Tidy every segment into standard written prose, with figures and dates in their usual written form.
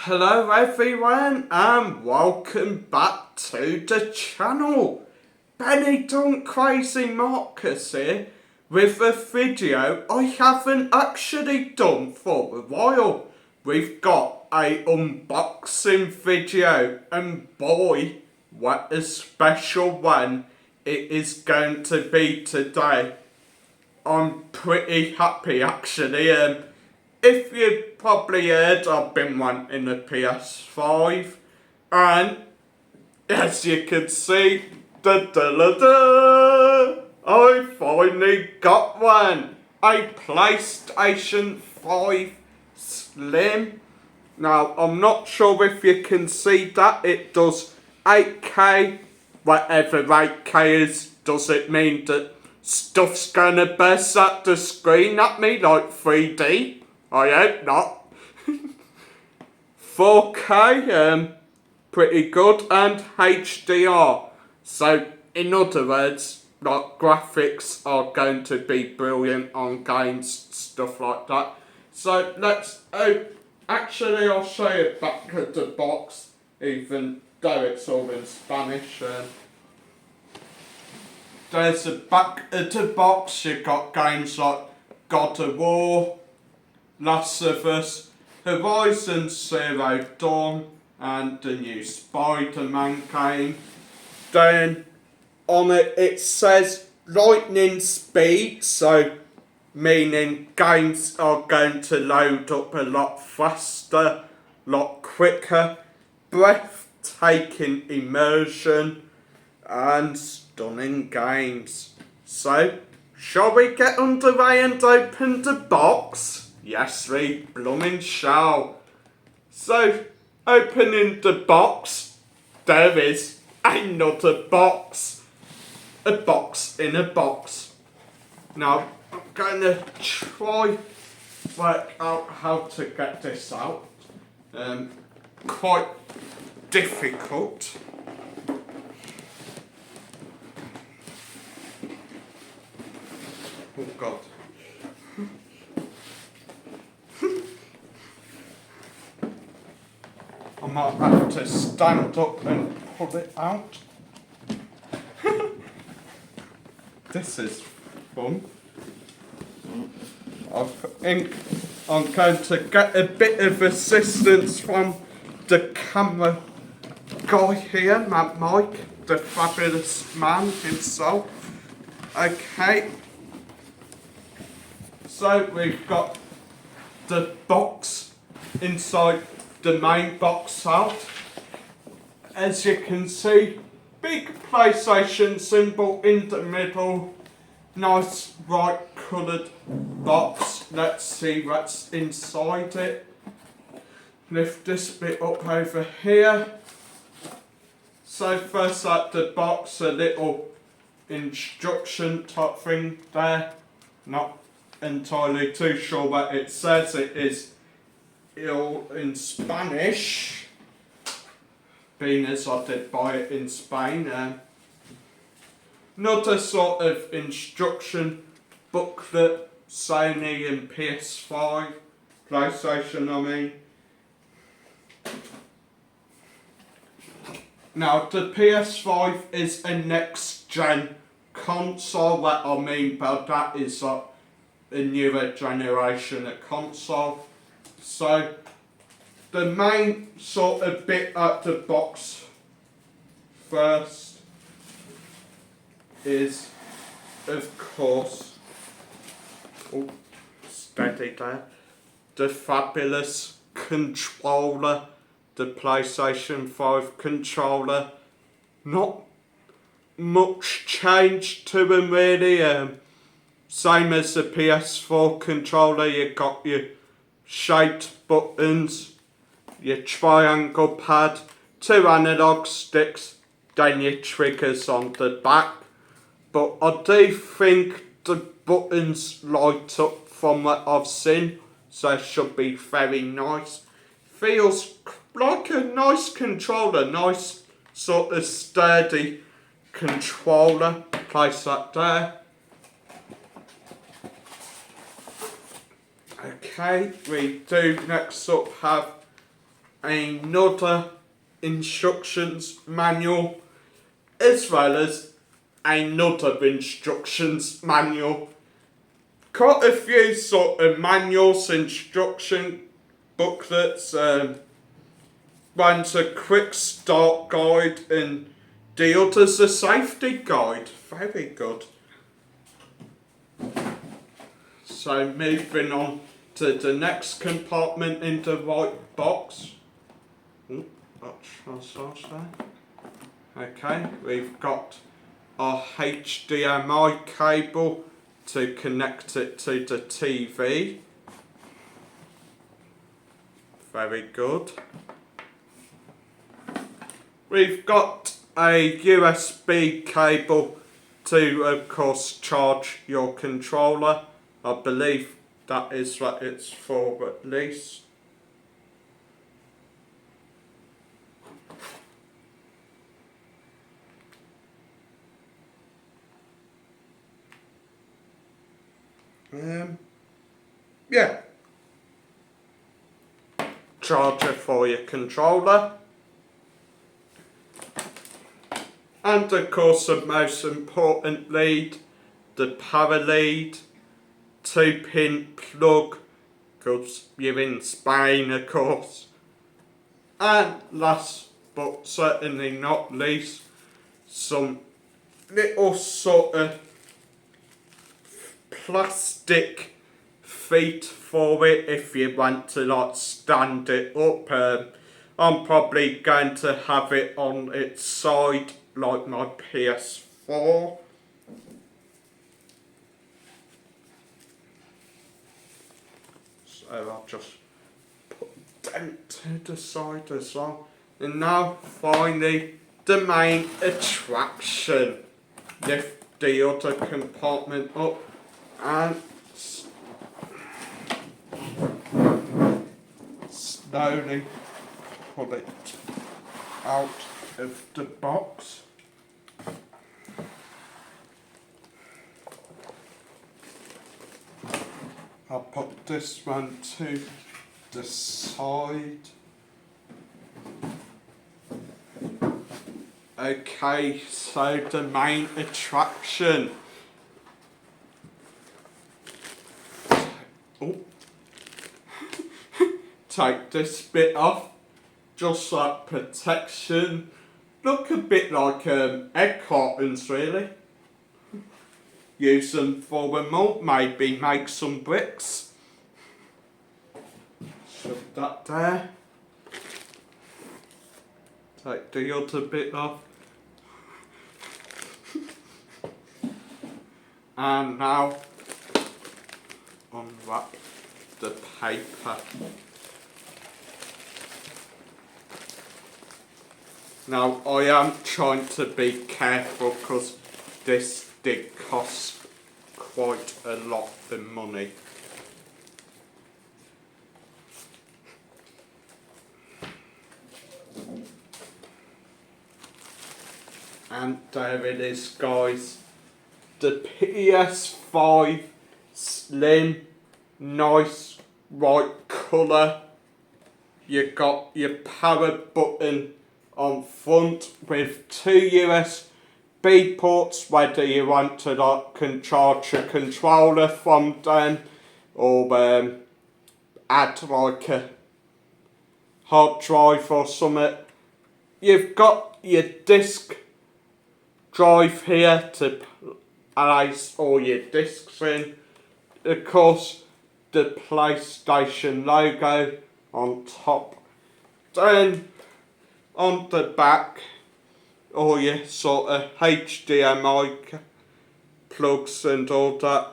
Hello everyone and welcome back to the channel. Benny Done Crazy Marcus here with a video I haven't actually done for a while. We've got a unboxing video and boy, what a special one it is going to be today. I'm pretty happy actually. If you've probably heard, I've been wanting a PS5, and as you can see, I finally got one! A PlayStation 5 Slim. Now, I'm not sure if you can see that, it does 8K, whatever 8K is. Does it mean that stuff's gonna burst at the screen at me like 3D? I hope not. 4K, pretty good, and HDR. So, in other words, like graphics are going to be brilliant on games, stuff like that. So let's, actually I'll show you back of the box, even though it's all in Spanish. There's the back of the box, you've got games like God of War, Last of Us, Horizon Zero Dawn, and the new Spider-Man game. Then on it says lightning speed, so meaning games are going to load up a lot faster, a lot quicker, breathtaking immersion, and stunning games. So, shall we get underway and open the box? Yes, we blooming shall. So, opening the box, there is another box. A box in a box. Now, I'm going to try work out how to get this out. Quite difficult. Oh God. I might have to stand up and pull it out. This is fun. I think I'm going to get a bit of assistance from the camera guy here, Mike, the fabulous man himself. Okay. So we've got the box inside the main box out. As you can see, big PlayStation symbol in the middle. Nice bright coloured box. Let's see what's inside it. Lift this bit up over here. So first at the box, a little instruction type thing there. Not entirely too sure what it says. It is all in Spanish, being as I did buy it in Spain. Another sort of instruction booklet, Sony and PS5, PlayStation I mean. Now the PS5 is a next gen console. What I mean by that is like a newer generation of console. So the main sort of bit at the box first is, of course, oh, steady there, the fabulous controller, the PlayStation 5 controller. Not much change to them really. Same as the PS4 controller, you got your shaped buttons, your triangle pad, 2 analog sticks, then your triggers on the back. But I do think the buttons light up from what I've seen, so it should be very nice. Feels like a nice controller, nice sort of sturdy controller. Place that there. Okay, we do next up have another instructions manual, as well as another instructions manual. Quite a few sort of manuals, instruction booklets. One's a quick start guide and the other's a safety guide. Very good. So moving on to the next compartment in the white box. Okay, we've got our HDMI cable to connect it to the TV. Very good. We've got a USB cable to, of course, charge your controller. I believe that is what it's for, at least. Yeah. Charger for your controller. And of course, the most important lead, the power lead, 2-pin plug, because you're in Spain, of course. And last but certainly not least, some little sort of plastic feet for it if you want to like stand it up. I'm probably going to have it on its side like my PS4. So I'll just put them to the side as well. And now finally the main attraction. Lift the other compartment up and slowly pull it out of the box. I'll put this one to the side. Okay, so the main attraction. Oh. Take this bit off, just like protection. Look a bit like egg cartons, really. Use them for a mold, maybe make some bricks. Shove that there. Take the other bit off. And now unwrap the paper. Now I am trying to be careful because this did cost quite a lot of money. And there it is, guys. The PS5 slim, nice, right colour. You got your power button on front with 2 USB ports, whether you want to like charge your controller from them or add like a hard drive or something. You've got your disc drive here to place all your discs in. Of course, the PlayStation logo on top. Then on the back, all your sort of HDMI plugs and all that.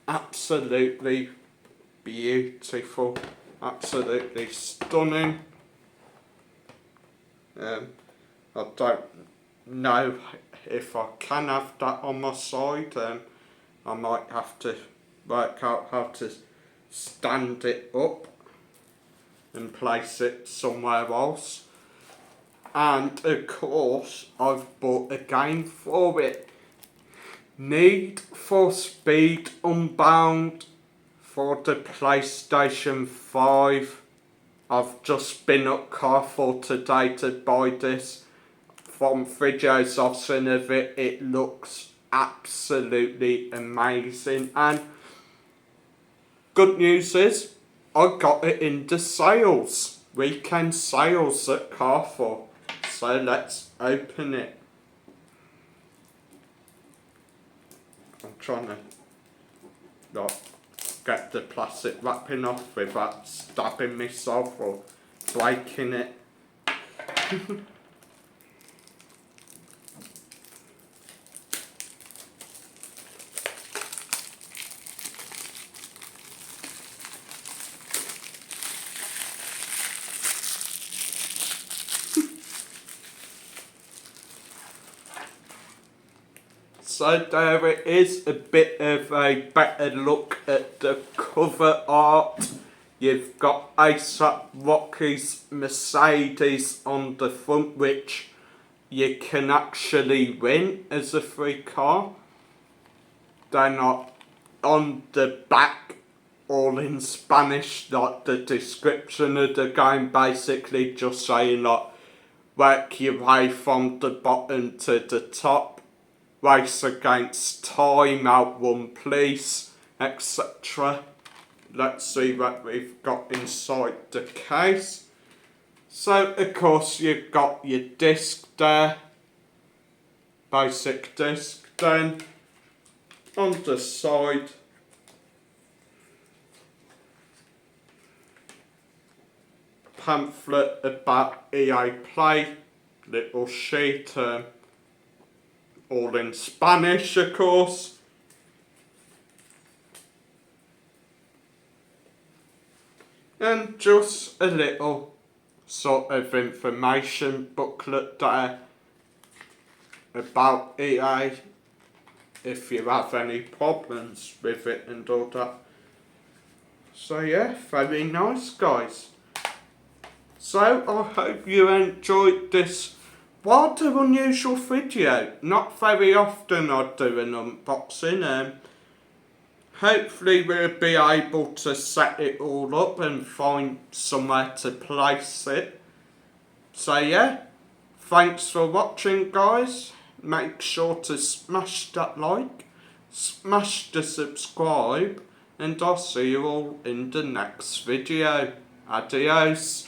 Absolutely beautiful, absolutely stunning. I don't know if I can have that on my side. I might have to work out how to stand it up and place it somewhere else. And of course, I've bought a game for it. Need for Speed Unbound for the PlayStation 5. I've just been at Carrefour today to buy this. From videos I've seen of it, it looks absolutely amazing. And good news is, I got it into sales. Weekend sales at Carrefour. So let's open it. I'm trying to get the plastic wrapping off without stabbing myself or breaking it. So there it is, a bit of a better look at the cover art. You've got A$AP Rocky's Mercedes on the front, which you can actually win as a free car. They're not on the back, all in Spanish, like the description of the game, basically just saying like, work your way from the bottom to the top. Race against time, outrun police, etc. Let's see what we've got inside the case. So, of course, you've got your disc there, basic disc. Then, on the side, pamphlet about EA Play, little sheet. All in Spanish, of course. And just a little sort of information booklet there about EA, if you have any problems with it and all that. So yeah, very nice, guys. So I hope you enjoyed this rather unusual video. Not very often I do an unboxing. Hopefully we'll be able to set it all up and find somewhere to place it. So yeah, thanks for watching, guys. Make sure to smash that like, smash the subscribe, and I'll see you all in the next video. Adios.